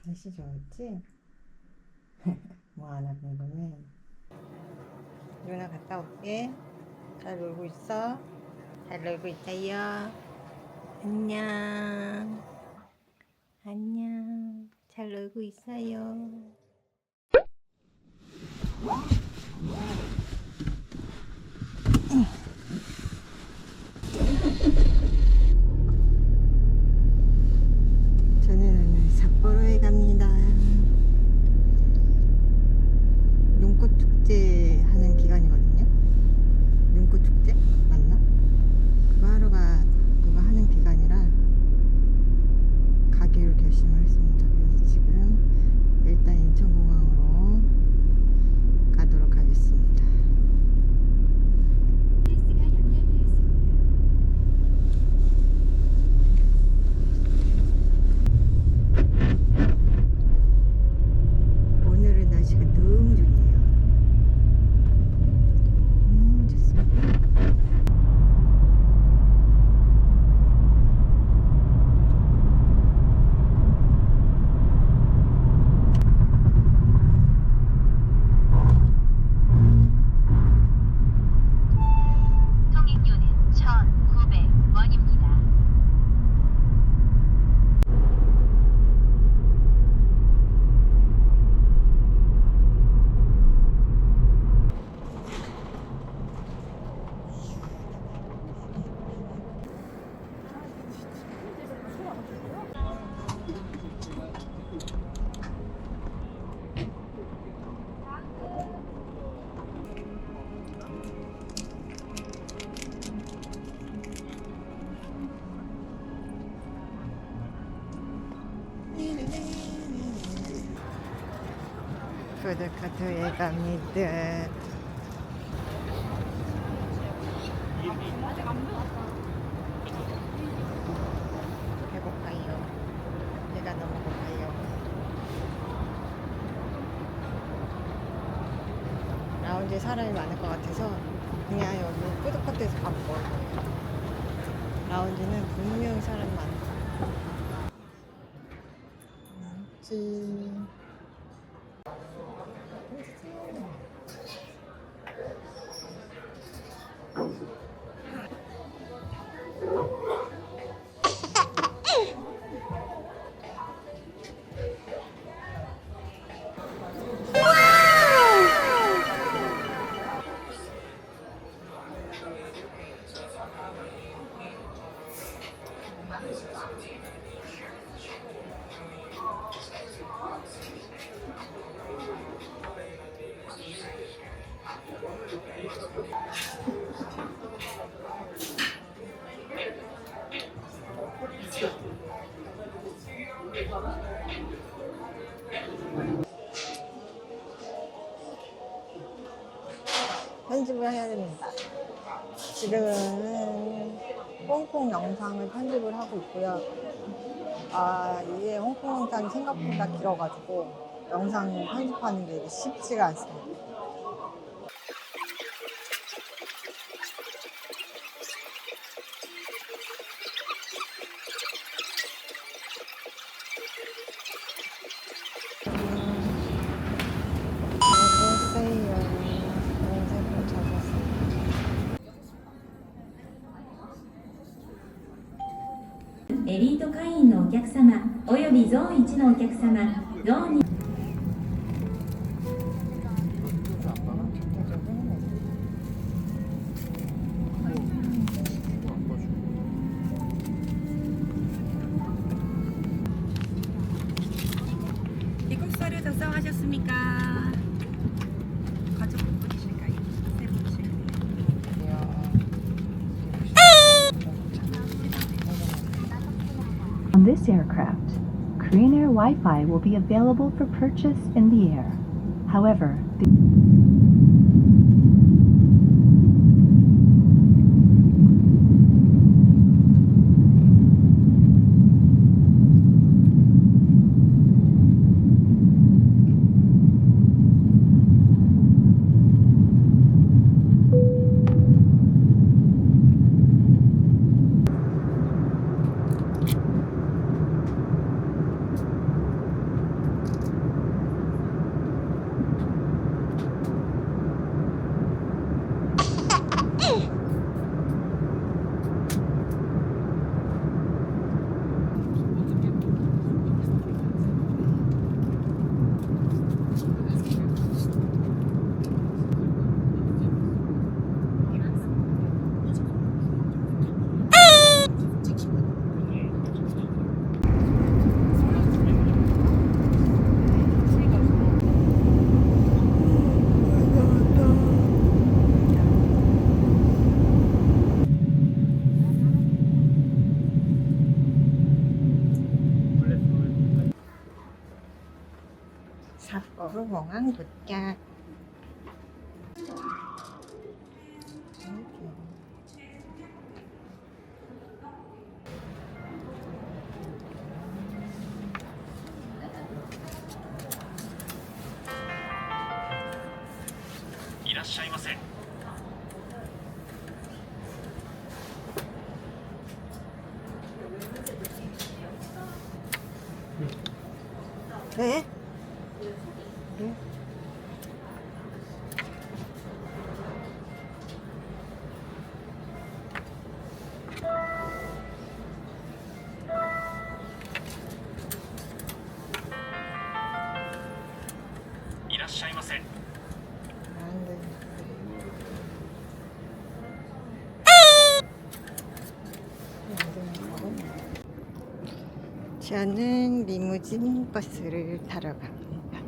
날씨 좋았지? 뭐 하나 궁금해. 누나 갔다 올게. 잘 놀고 있어? 잘 놀고 있어요. 안녕. 안녕. 잘 놀고 있어요. 저는 오늘 삿포로에 갑니다. 눈꽃 축제 하는 기간이거든요. 눈꽃 축제? 맞나? 그거 하는 기간이라 가기로 결심을 했습니다. 그래서 지금 일단 인천공항으로 가도록 하겠습니다. 오늘은 날씨가 너무 좋네요. 좋습니다. 통행료는 1,900원입니다. 푸드코트에 갑니다. 배고파요. 배가 너무 고파요. 라운지에 사람이 많을 것 같아서 그냥 여기 푸드코트에서 밥 먹을 거예요. 라운지는 분명히 사람이 많을 거예요. 지 편집을 해야 됩니다. 지금은 홍콩 영상을 편집을 하고 있고요. 이게 홍콩 영상이 생각보다 길어가지고 영상 편집하는 게 쉽지가 않습니다. 안녕하세요. エリート会員のお客様およびゾーン1のお客様、ゾーン2 미국 서류 작성하셨습니까? 가족 몇 분이실까요? 세 분이실까요? On this aircraft, Korean Air Wi-Fi will be available for purchase in the air. However, 서울공항 도착. 네? 네? 안 돼. 저는 리무진 버스를 타러 갑니다.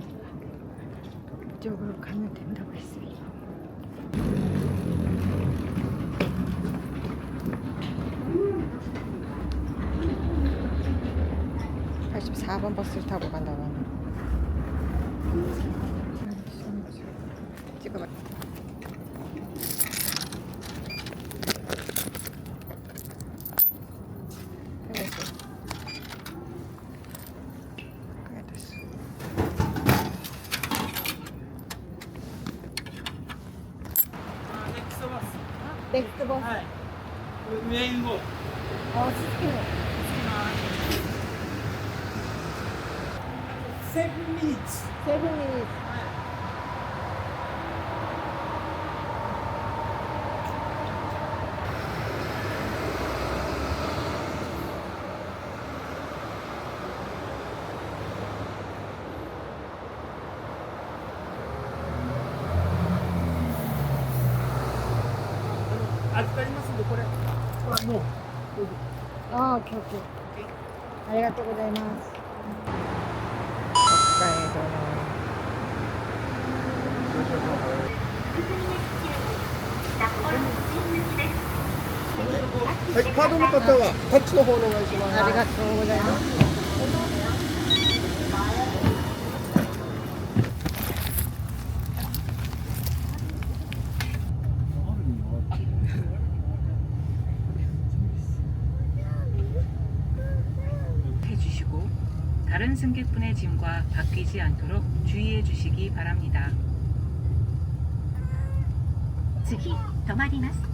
이쪽으로 가면 된다고 했어요. (84번) 버스를 타고 간다고 하네. 찍어봐. 넥스트 버스. 上に動く。 7 minutes. 7 minutes. 오케이, 오케이. 아리가또 고자이마스.北海道. はい、カードの方はタッチの方お願いします。ありがとうございます。해주시고 다른 승객분의 짐과 바뀌지 않도록 주의해 주시기 바랍니다. 次止まります。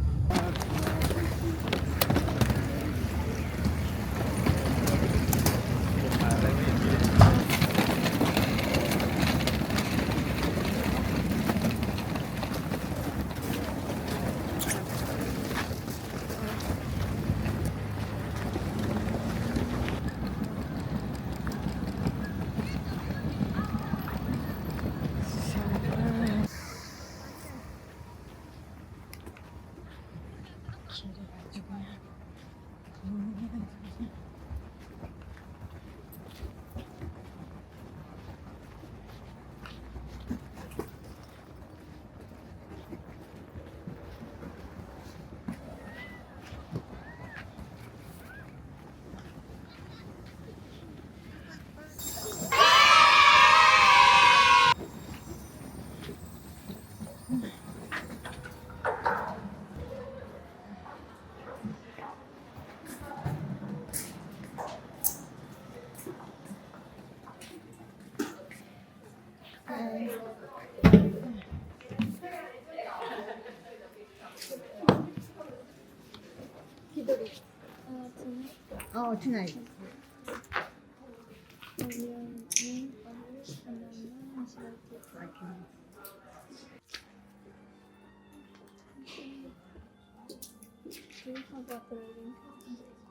tonight.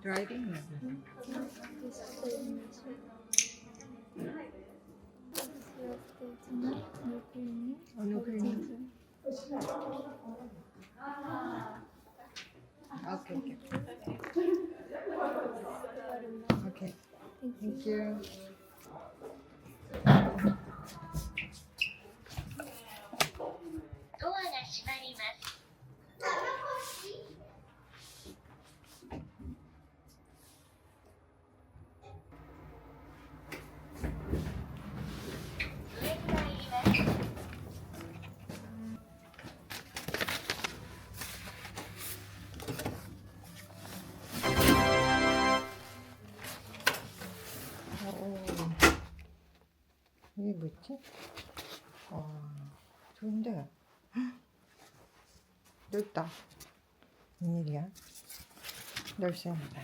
Driving? No cleaning. Okay, okay. Okay. Thank you. 뭐 있지? 좋은데. 넓다. 웬일이야? 넓습니다.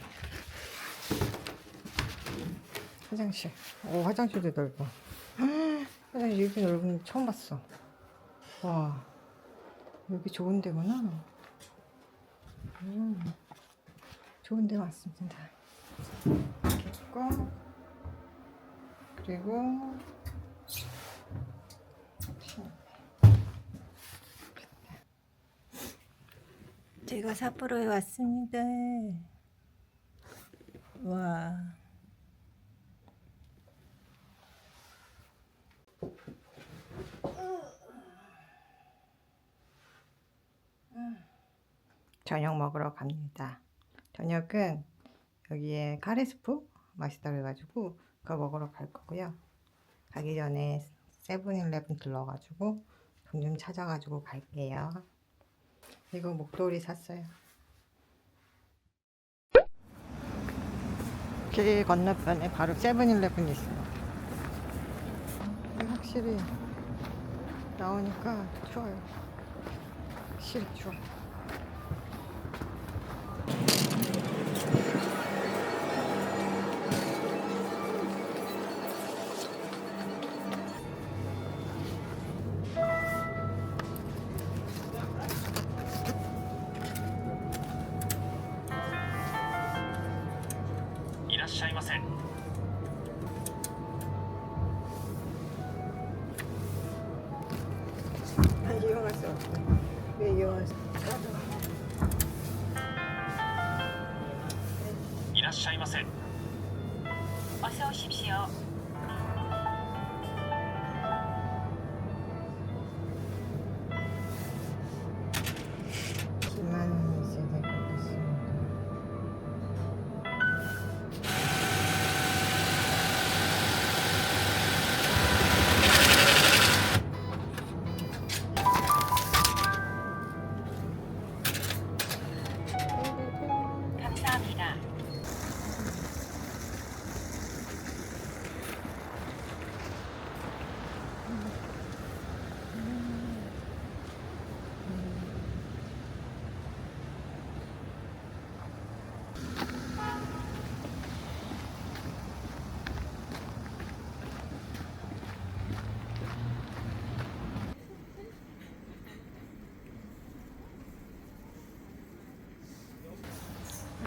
화장실. 화장실도 넓어. 화장실 이렇게 넓은 거 처음 봤어. 와, 여기 좋은 데구나. 좋은 데 왔습니다. 이렇게 있고, 그리고 제가 삿포로에 왔습니다. 와. 저녁 먹으러 갑니다. 저녁은 여기에 카레스프 맛있다 그래가지고 그거 먹으러 갈 거고요. 가기 전에 세븐일레븐 들러가지고 돈 좀 찾아가지고 갈게요. 이거 목도리 샀어요. 길 건너편에 바로 세븐일레븐이 있어요. 확실히 나오니까 추워요. 확실히 추워. 이용할 수 없어. 왜 이용할 수 없어? いらっしゃいませ。 어서 오십시오. 기만 있어야 될 것 같습니다. 감사합니다.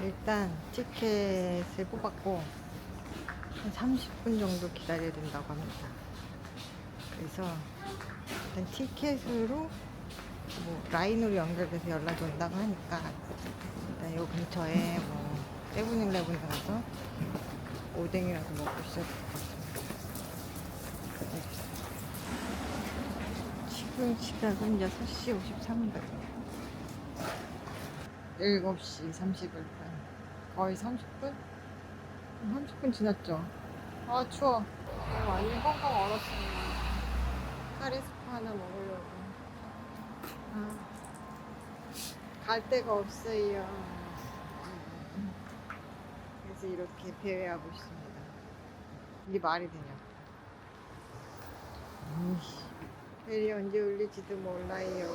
일단 티켓을 뽑았고 한 30분 정도 기다려야 된다고 합니다. 그래서 일단 티켓으로 뭐 라인으로 연결돼서 연락이 온다고 하니까 일단 요 근처에 뭐 세븐일레븐에 가서 오뎅이라도 먹고 있어야 될 것 같습니다. 지금 시각은 6시 53분 7시 31분 거의 30분? 30분 지났죠? 아 추워. 완전 펑펑 얼었어요. 카레스프 하나 먹으려고. 갈 데가 없어요. 그래서 이렇게 배회하고 있습니다. 이게 말이 되냐? 벨이 언제 울릴지도 몰라요.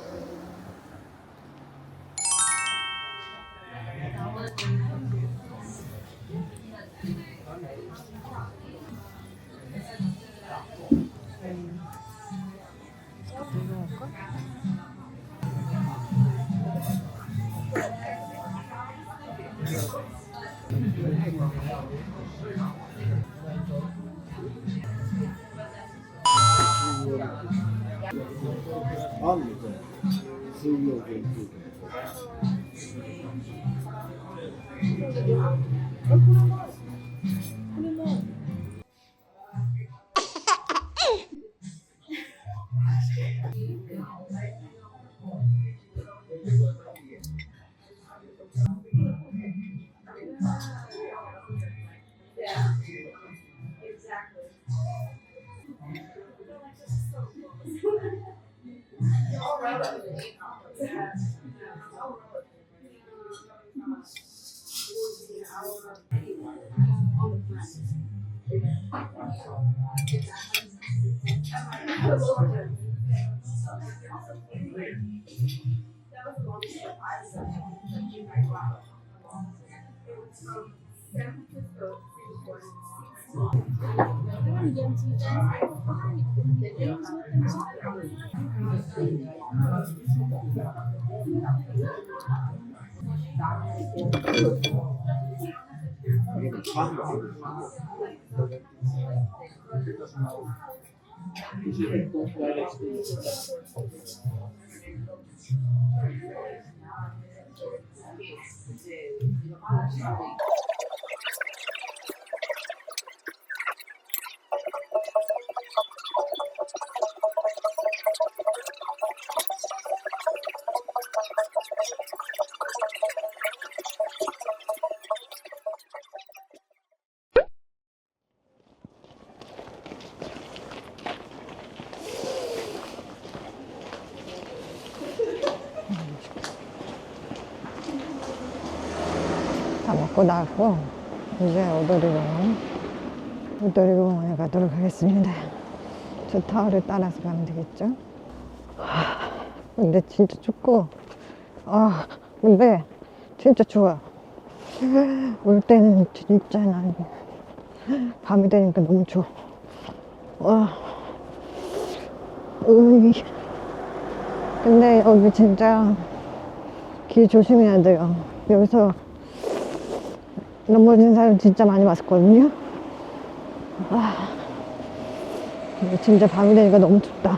이거 먹을까? 다 먹고 나왔고 이제 오도리공원에 가도록 하겠습니다. 저 타워를 따라서 가면 되겠죠? 근데 진짜 춥고 근데 진짜 좋아. 올 때는 진짜 난 밤이 되니까 너무 좋아. 근데 여기 진짜 길 조심해야 돼요. 여기서 넘어진 사람 진짜 많이 봤었거든요. 근데 진짜 밤이 되니까 너무 춥다.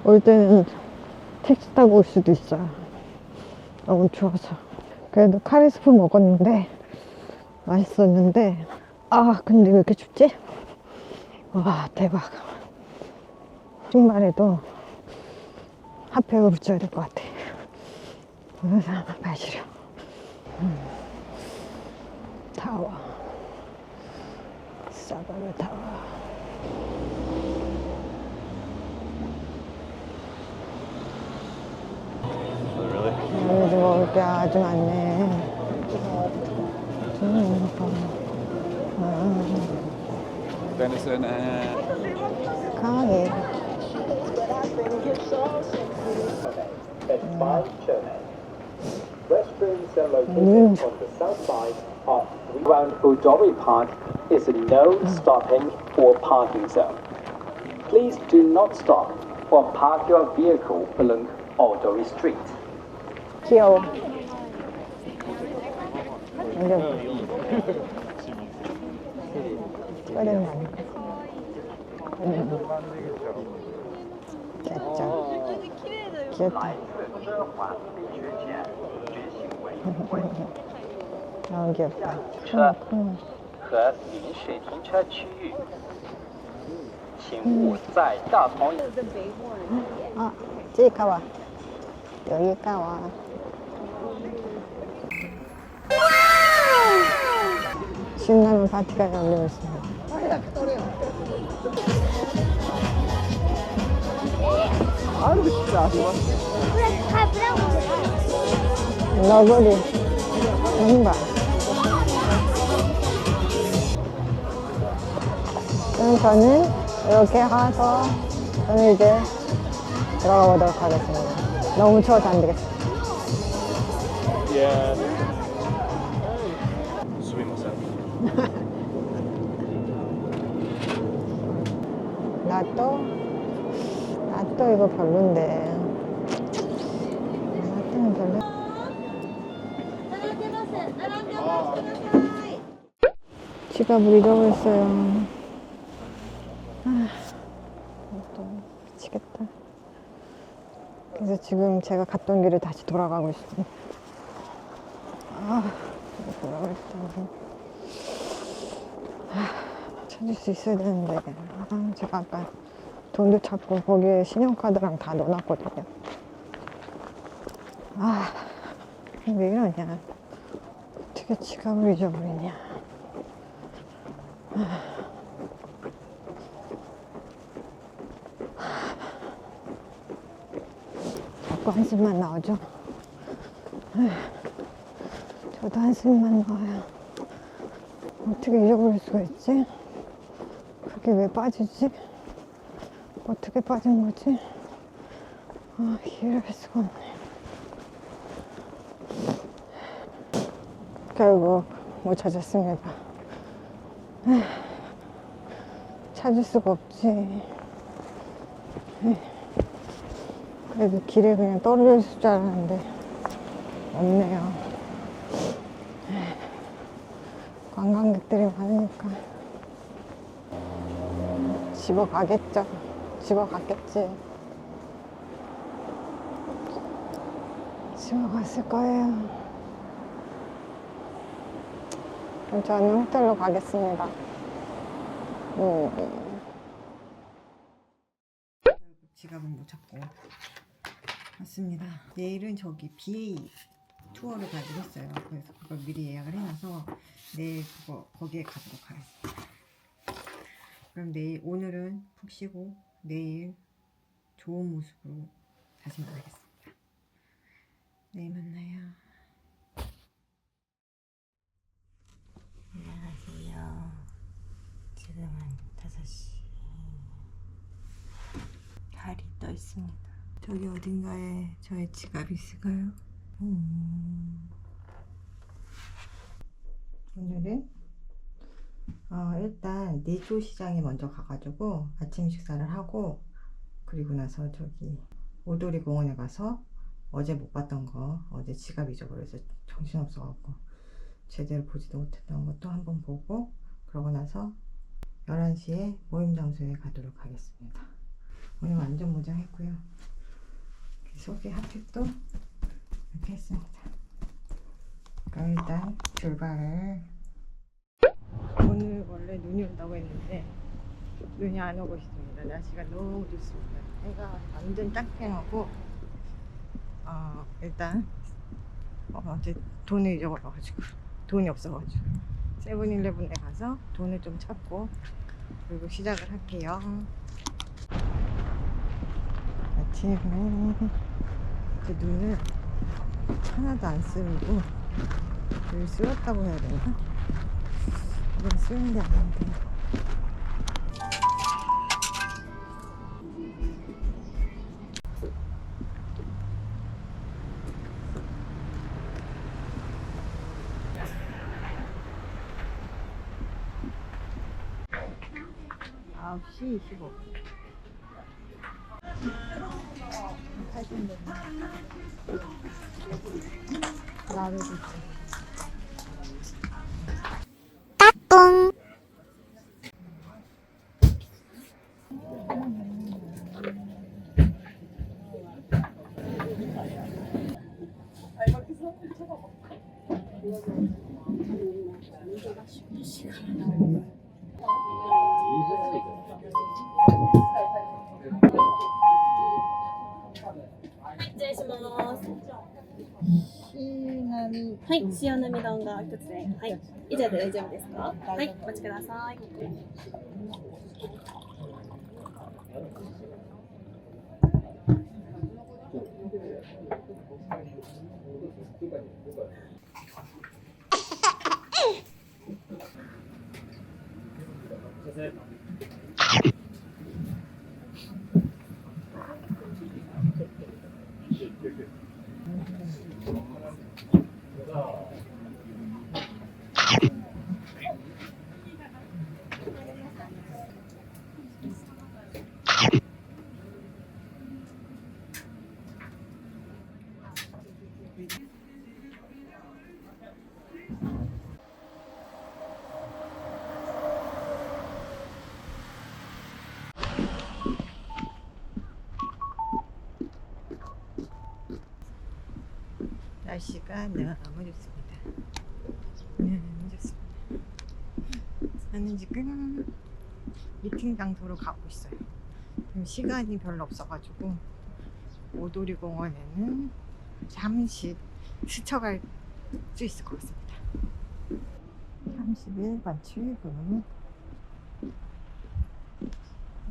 올 때는 택시 타고 올 수도 있어요. 너무 추워서. 그래도 카리스프 먹었는데 맛있었는데 근데 왜 이렇게 춥지? 와, 대박. 신발에도 핫팩을 붙여야 될 것 같아. 그래서 마시려. 타워. 사바르 타워. 여기도 먹을 게 아주 많네. Venison 강하게. Restrooms are located on the south side of around Odori Park is a no stopping or parking zone. Please do not stop or park your vehicle along Odori Street. 귀여워. 찍어야 되는 거 아니야? 귀엽죠? 귀엽다. 너무 귀엽다. 和临时停车区域，请勿在大同。 여기가 와. 여기가 와. 신나는 파티가 열리고 있습니다. 너구리 신발. 그럼 저는 이렇게 가서 저는 이제 들어가 보도록 하겠습니다. 너무 추워서 안 되겠어. 나또 이거 별론데. 나또는 별로. 지갑을 잃어버렸어요. 또 미치겠다. 그래서 지금 제가 갔던 길을 다시 돌아가고 있어요. 돌아가겠다. 찾을 수 있어야 되는데. 제가 아까 돈도 찾고 거기에 신용카드랑 다 넣어놨거든요. 왜 이러냐. 어떻게 지갑을 잊어버리냐. 자꾸 한숨만 나오죠. 저도 한숨만 나와요. 어떻게 잊어버릴 수가 있지? 그게 왜 빠지지? 어떻게 빠진 거지? 아, 이해를 할 수가 없네. 결국 못 찾았습니다. 찾을 수가 없지. 그래도 길에 그냥 떨어져 있을 줄 알았는데 없네요. 관광객들이 많으니까 집어가겠죠. 집어갔겠지. 집어갔을 거예요. 그럼 저는 호텔로 가겠습니다. 지갑은 못 찾고 왔습니다. 내일은 저기 BA 투어를 가기로 했어요. 그래서 그걸 미리 예약을 해놔서 내일 거기에 가도록 하겠습니다. 그럼 오늘은 푹 쉬고 내일 좋은 모습으로 다시 만나겠습니다. 내일 만나요. 안녕하세요. 지금은 5시. 달이 떠 있습니다. 저기 어딘가에 저의 지갑이 있을까요? 오늘은 일단 내조 시장에 먼저 가가지고 아침 식사를 하고, 그리고 나서 저기 오도리 공원에 가서 어제 못 봤던 거, 어제 지갑 잊어버려서 정신없어갖고 제대로 보지도 못했던 것도 한번 보고, 그러고 나서 11시에 모임 장소에 가도록 하겠습니다. 오늘 완전 무장했고요. 속에 핫팩도 이렇게 했습니다. 그럼 일단 출발을. 오늘 원래 눈이 온다고 했는데 눈이 안 오고 있습니다. 날씨가 너무 좋습니다. 해가 완전 짱짱하고, 일단 어제 돈을 잊어버려가지고, 돈이 없어가지고 세븐일레븐에 가서 돈을 좀 찾고 그리고 시작을 할게요. 아침에 그 눈을 하나도 안 쓰고, 늘 쓸었다고 해야 되나? 이건 쓰는 게 아닌데. 아홉 시 25분. 8분 됐네. 나를 주지. 시나미. はい、塩なみ丼が一つで、はい、以上で大丈夫ですか？はい、お待ちください。 날씨가 너무 좋습니다. 너무 좋습니다. 저는 지금 미팅 장소로 가고 있어요. 지금 시간이 별로 없어가지고 오도리 공원에는 잠시 스쳐갈 수 있을 것 같습니다. 31번 출구.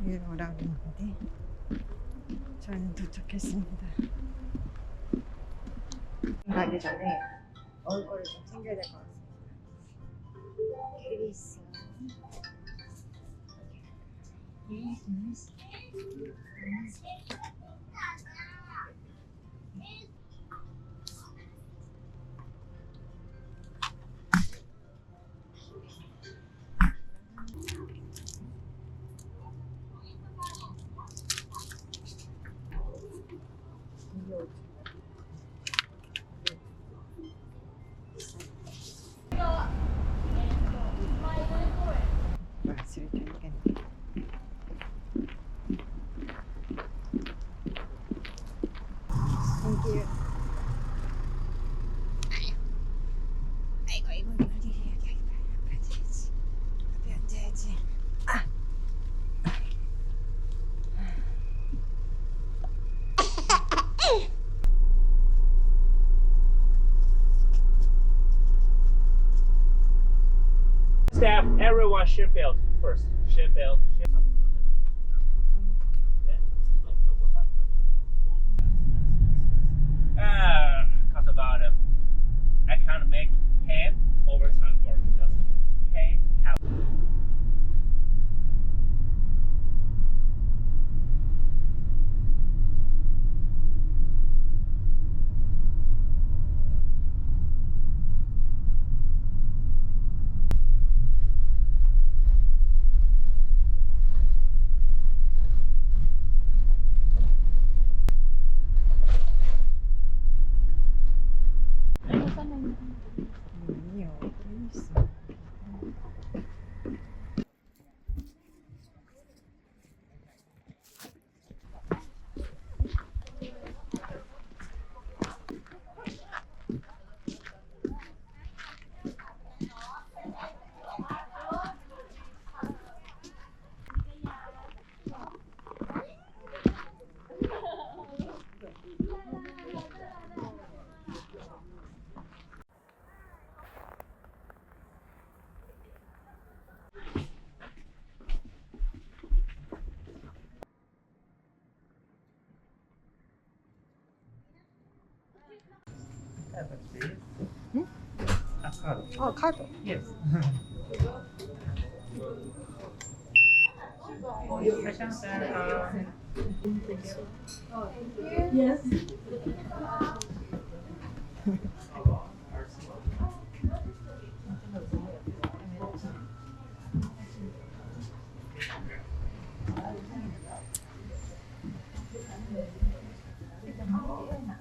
여기로 오라고 했는데 저는 도착했습니다. 가기 전에 먹을 거를 좀 챙겨야 될 것 같습니다. 그리스. 맛을 들겠네. Thank you. 아이고 아이고 여기 앉아야지. 앞에 앉아야지. 아. Staff, everyone should build first. Should build. Cost about I can't make ham overtime work. Just pay half. 아 카드. Yes.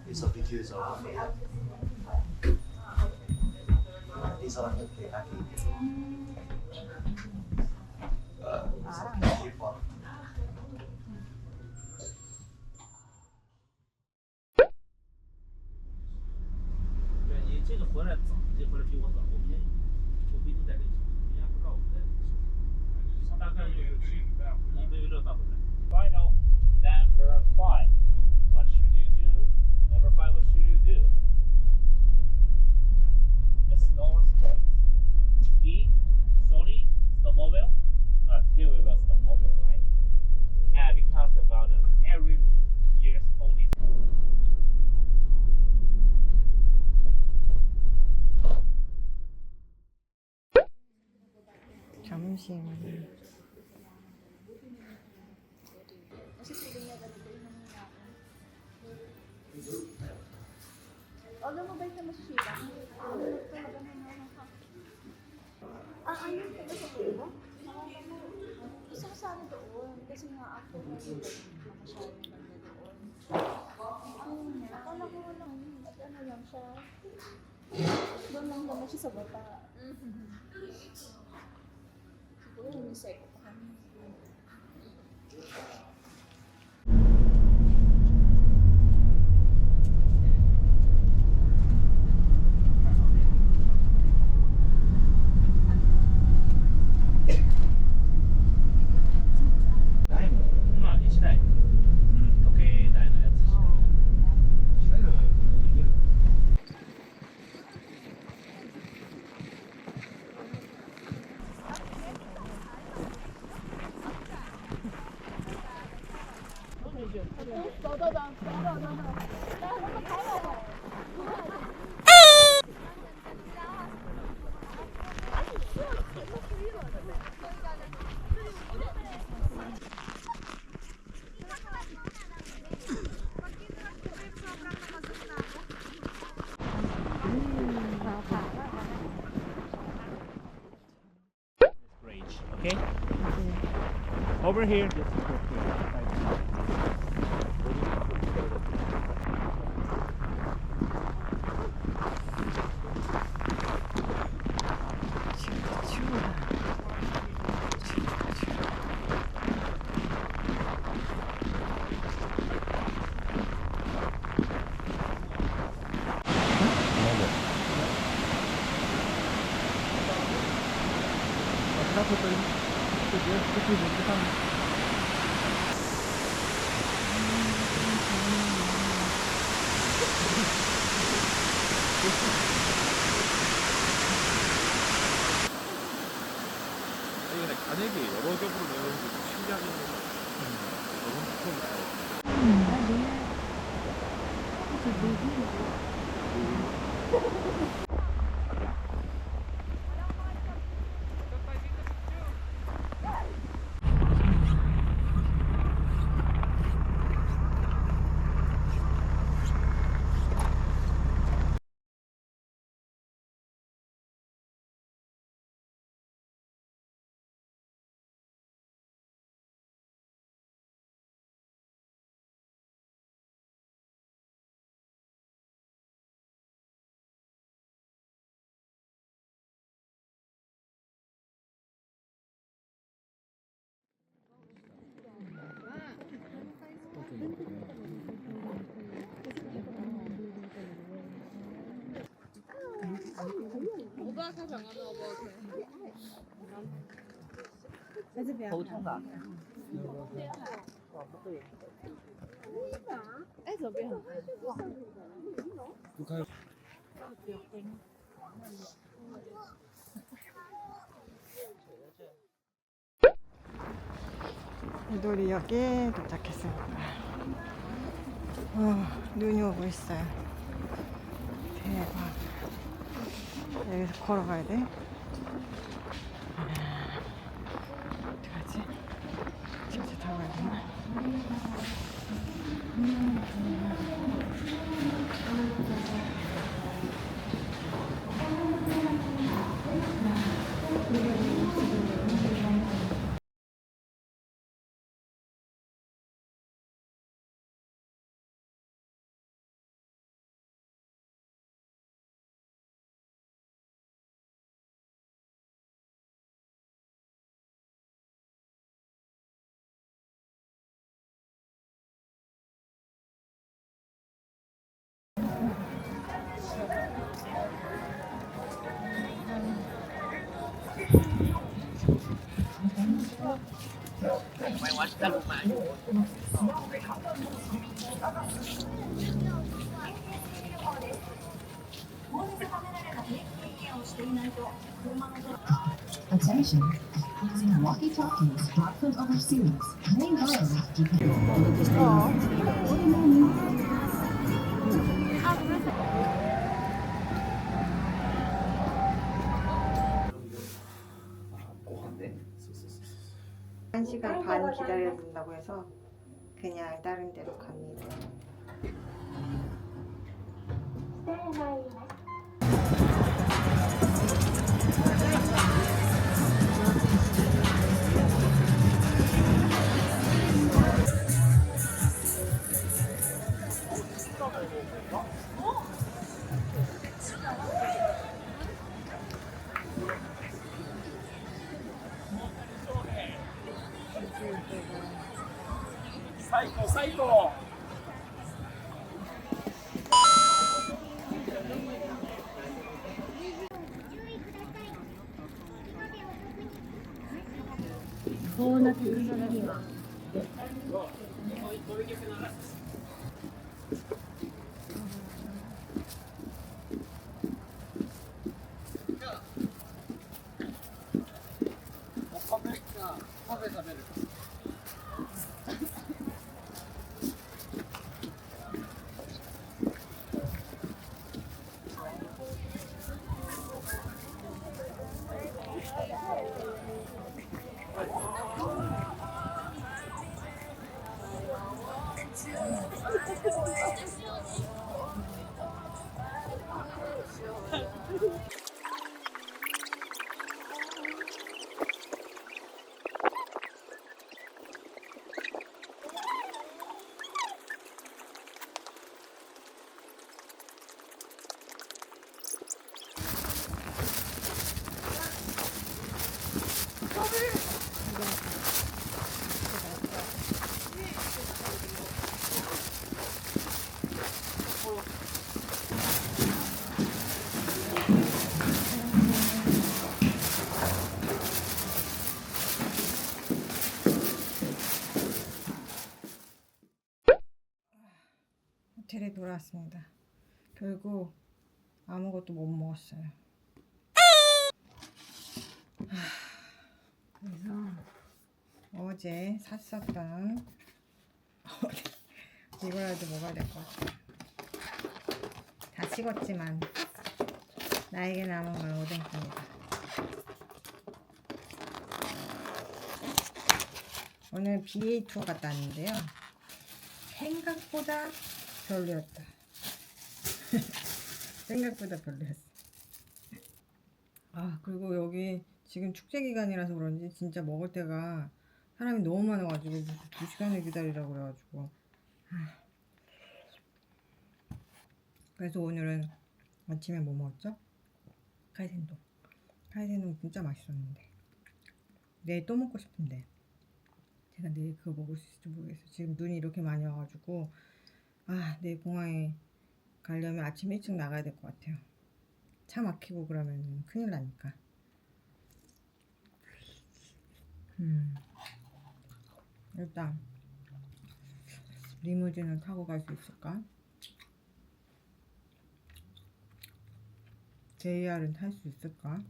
These are videos of these are the K-pop. 对你这个回来早，你这回来比我早，我不一定在这里，人家不知道我们在这里。大概有你没有乐办回来。Final number 5. What should you do? Number 5. What should you do? The snow sports. Ski, Sony, snowmobile. Today we will snowmobile, right? And because about every year's only. 점심. Alam mo ba ito masisira? Ayun ka ba sa tubo? Gusto ko sana doon. Kasi nga ako makasyari na doon. Akala ko lang, at ano lang siya. Doon lang naman siya sa bata. Siguro humiseko pa kami. Okay. Over here. 근데 간액이 여러 겹으로 내는 게 신기하긴 해. 너무 두꺼워. 미도리역에 도착했습니다. 눈이 오고 있어요. 대박. 여기서 걸어가야 돼? 어떡하지? 지하철 타고 가야 되나? Attention, using walkie-talkies brought from overseas may violate Japan. 한 시간 반 기다려야 된다고 해서 그냥 다른 데로 갑니다. 사이코. 호텔에 돌아왔습니다. 결국 아무것도 못 먹었어요. 그래서 어제 샀었던 이거라도 먹어야 될 것 같아요. 다 식었지만 나에게 남은 건 오뎅입니다. 오늘 BA 투어 갔다 왔는데요. 생각보다 별로였다. 생각보다 별로였어. 아, 그리고 여기 지금 축제 기간이라서 그런지 진짜 먹을 때가 사람이 너무 많아가지고 2시간을 기다리라고 그래가지고. 그래서 오늘은 아침에 뭐 먹었죠? 카이센동. 카이센동 진짜 맛있었는데 내일 또 먹고 싶은데 제가 내일 그거 먹을 수 있을지 모르겠어요. 지금 눈이 이렇게 많이 와가지고 내일 공항에 가려면 아침 일찍 나가야 될 것 같아요. 차 막히고 그러면 큰일 나니까. 일단 리무진을 타고 갈 수 있을까? JR은 탈 수 있을까?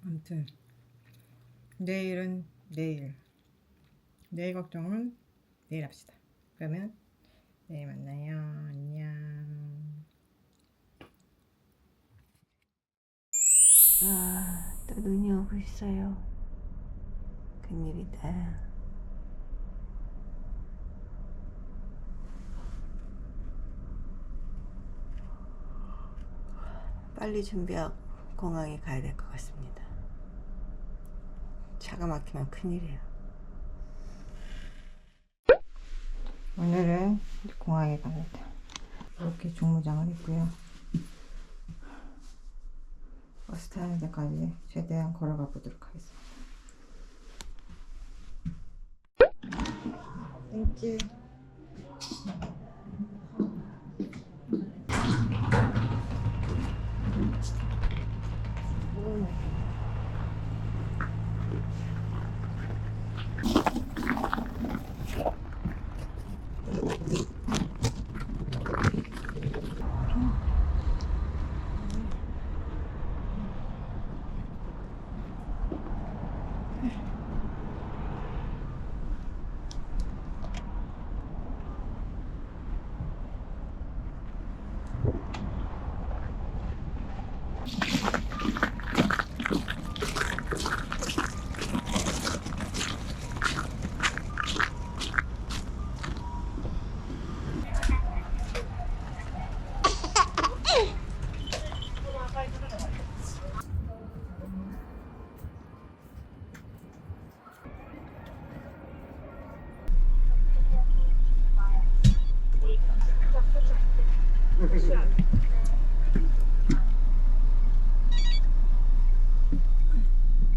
아무튼 내일은 내일 걱정은 내일 합시다. 그러면 내일 만나요. 안녕. 또 눈이 오고 있어요. 큰일이다. 빨리 준비하고 공항에 가야 될 것 같습니다. 차가 막히면 큰일이에요. 오늘은 공항에 갑니다. 이렇게 중무장을 했고요. 버스 타는 데까지 최대한 걸어가 보도록 하겠습니다. 땡큐.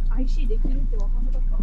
아이씨 내 기름 때와 화물었다.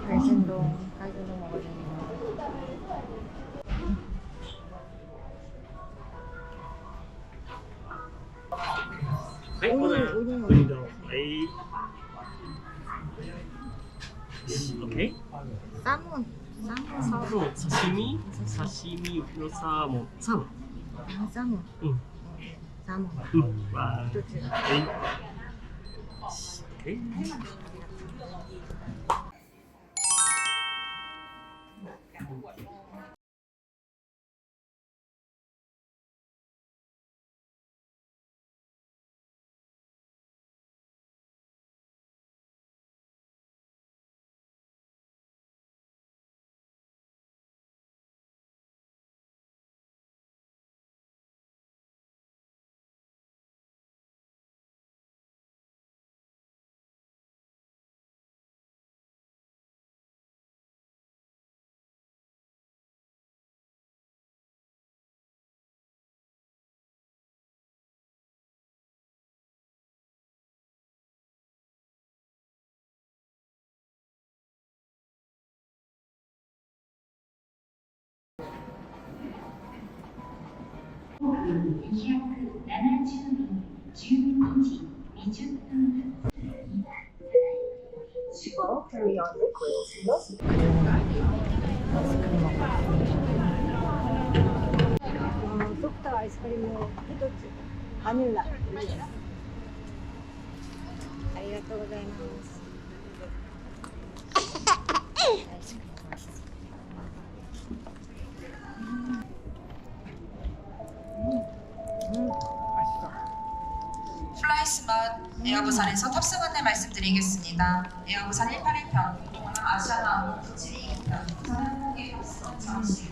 갈신동 먹어야 됩니다. 오늘 A 오케이. 사몬. 사시미のサーモン사몬. 응. 사몬. 와. 좋지. 오케이. 소프트 아이스크림을 해줬지. 바닐라. 아리가또 고자이마스. 아이스크림 맛있어. 플라이스맛 에어부산에서 탑승 안내 말씀드리겠습니다. 에어부산 181편 그동안 아시아나 9722편 부산 항공기 탑승 잠시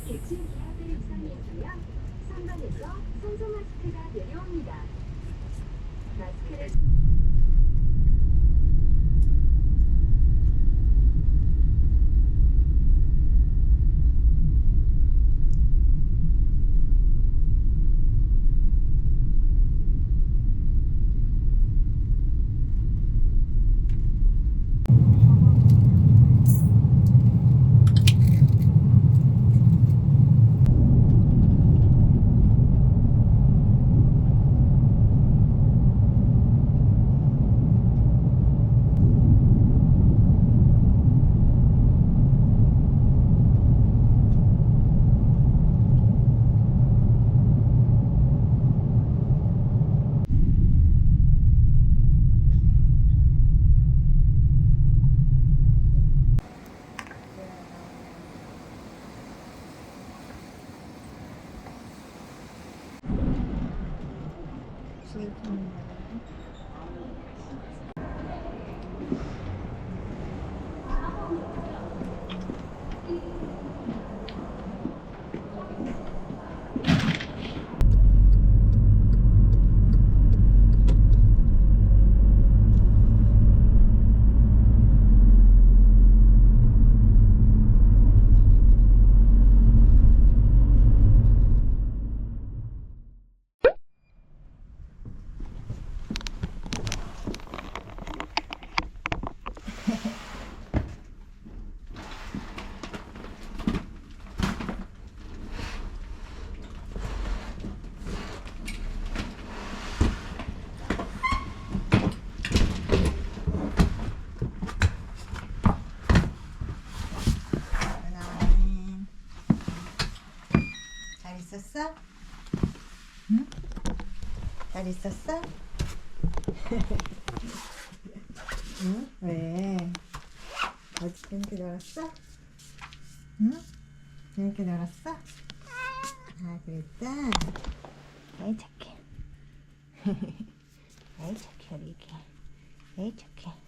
객실 기압을 입상했고요. 3번에서酸소 마스크가 내려옵니다. 마스크를 잘 있었어? 응? 잘 있었어? 응? 왜? 어디 재밌게 놀았어? 응? 재밌게 놀았어? 아, 그랬다? 에이, 착해. 에이, 착해, 우리 애기. 에이, 착해.